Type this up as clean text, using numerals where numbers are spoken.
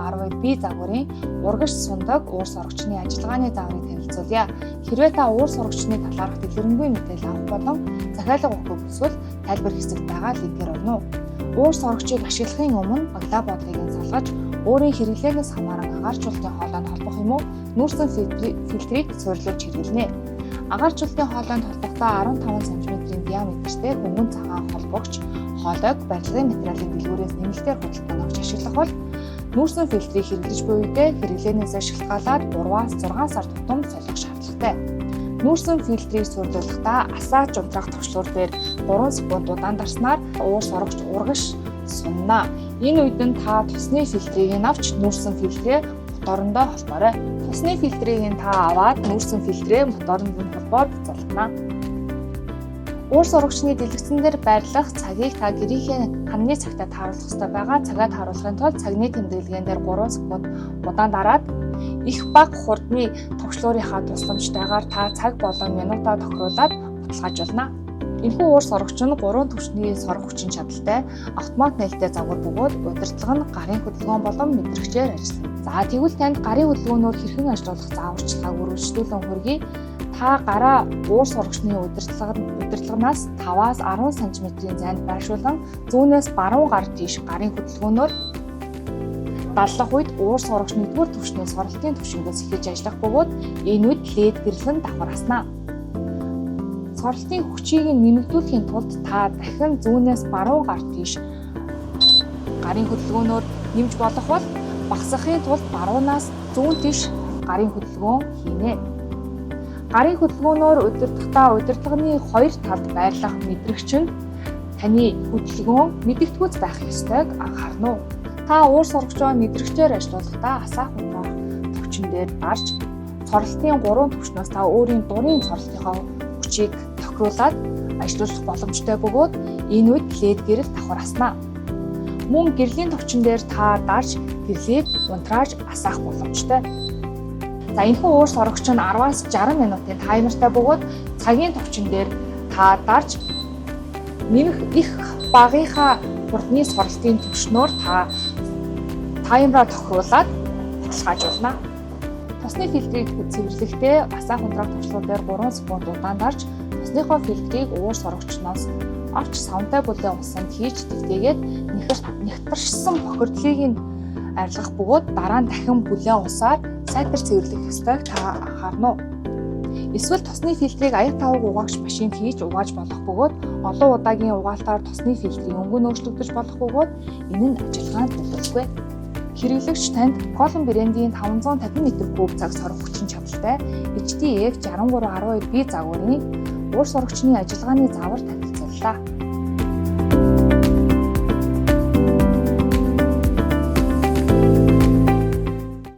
1312B загварын урагш сундаг уурс орогчны ажиллагааны зааврыг танилцуулъя. Хэрвээ та уурс орогчны талаарх дэлгэрэнгүй мэдээлэл авах болон захиалга өгөх хүсвэл тайлбар хэсэгт байгаа линкээр орно. Уурс орогчийг ашиглахын өмнө баглаа бодлогыг салгаж, өөрийн хэрэглээнээс хамааран агаарчлалтын хоолойнд холбох юм уу нүүрсэн фильтрийг суйрлуулж хэрэглэнэ. Агаарчлалтын хоолойнд холбохдоо 15 см-ийн диаметртэй хөнгөн цагаан холбогч хоолойг барилгын материалын дэлгүүрээс нэмэлтээр худалдан авч ашиглах бол нүүрсэн фильтрийг хэрэглэж буй үедээ хэрэглээнээс шалтгаалаад 3-аас 6 сар тутам солих шаардлагатай. Нүүрсэн фильтрийг суйрлуулахдаа асаач унтраах товчлуур дээр 3 секунд удаан дарснаар уурс орогч урагш сунна. Энэ үед нь та тусны фильтрийг авч нүүрсэн фильтрээ моторондоо холбоорой. Тусны фильтрийг та аваад нүүрсэн фильтрээ моторонд нь холбоод залгана. Уурс орогчны дэлгэцэн дээр байрлах цагийг та гэрийнхээ ханны цагтаа тааруулах ёстой байгаа. Цагаа тааруулахын тулд цагны тэмдэглэгээн дээр 3 секунд удаан дараад их бага хурдны товчлуурынхаа тусламжтайгаар та цаг болон минутаа тохируулаад баталгаажуулна. Энэхүү уурс орогч нь 3 түвшний сорох хүчин чадалтай автомат нээлттэй загвар бөгөөд удирдлага нь гарын хөдөлгөөн болон мэдрэгчээр ажиллана. За тэгвэл танд гарын хөдөлгөөнөөр хэрхэн ажиллах зааварчилгааг үргэлжлүүлэн хүргэе. Та гараа уурс орогчны удирдлаганаас 5-аас 10 см-ийн зайд байршуулан зүүнээс баруун гар тийш гарын хөдөлгөөнөөр даллах үед уурс орогч 1-р түвшний соролтын түвшингээс эхэлж ажиллах бөгөөд энэ үед лед гэрлэн давхар аснаа. Соролтын хүчийг нэмэгдүүлэхийн тулд та дахин зүүнээс баруун гар тийш гарын хөдөлгөөнөөр нэмж болох бол багасгахын тулд баруунаас зүүн тийш гарын хөдөлгөөн хийнэ. Гарын хөдөлгөөнөөр удирдахдаа удирдлагын 2 талд байрлах мэдрэгч нь таны хөдөлгөөн мэдэгдэхүйц байх ёстойг анхаарна уу? Та уурс орогчоо мэдрэгчээр ажиллахдаа асаах унтраах төвчин дээр дарж соролтын 3 түвшнээс та өөрийн дурын соролтынхаа хүчийг тохируулаад ажиллах боломжтой бөгөөд энэ үед лед гэрэл давхар аснаа. Мөн гэрлийн төвчин дээр та дарж гэрлийг унтрааж асаах боломжтой. За энэхүү уурс орогч нь 10-аас 60 минутын таймертай бөгөөд цагийн төвчин дээр та дарж нэмэх их багынхаа хурдны соролтын түвшнөөр та таймераа тохируулаад баталгаажуулна. Тусны фильтрийг цэвэрлэхдээ асаах унтраах төвчлүүд дээр 3 секунд удаан дарж тусныхоо фильтрийг уурс орогчноос авч савнтай бүлээн усанд хийж тэгтээгээд нэгтаршсан бохирдлыг нь арилгах бөгөөд дараа нь дахин бүлээн усаар сайтар цэвэрлэх ёстойг та анхаарна уу? Эсвэл тусны фильтрийг аяг тавг угаагч машинд хийж угааж болох бөгөөд олон удаагийн угаалтаар тусны фильтрийн өнгө нөөцлөгдөж болох бөгөөд энэ нь ажиллагаанд нөлөөлөхгүй. Хэрэглэгч танд Колон брендийн 550 м3 цаг сорох хүчин чадалтай HDX 6312B загварын уурс орогчны ажиллагааны заавар танилцууллаа.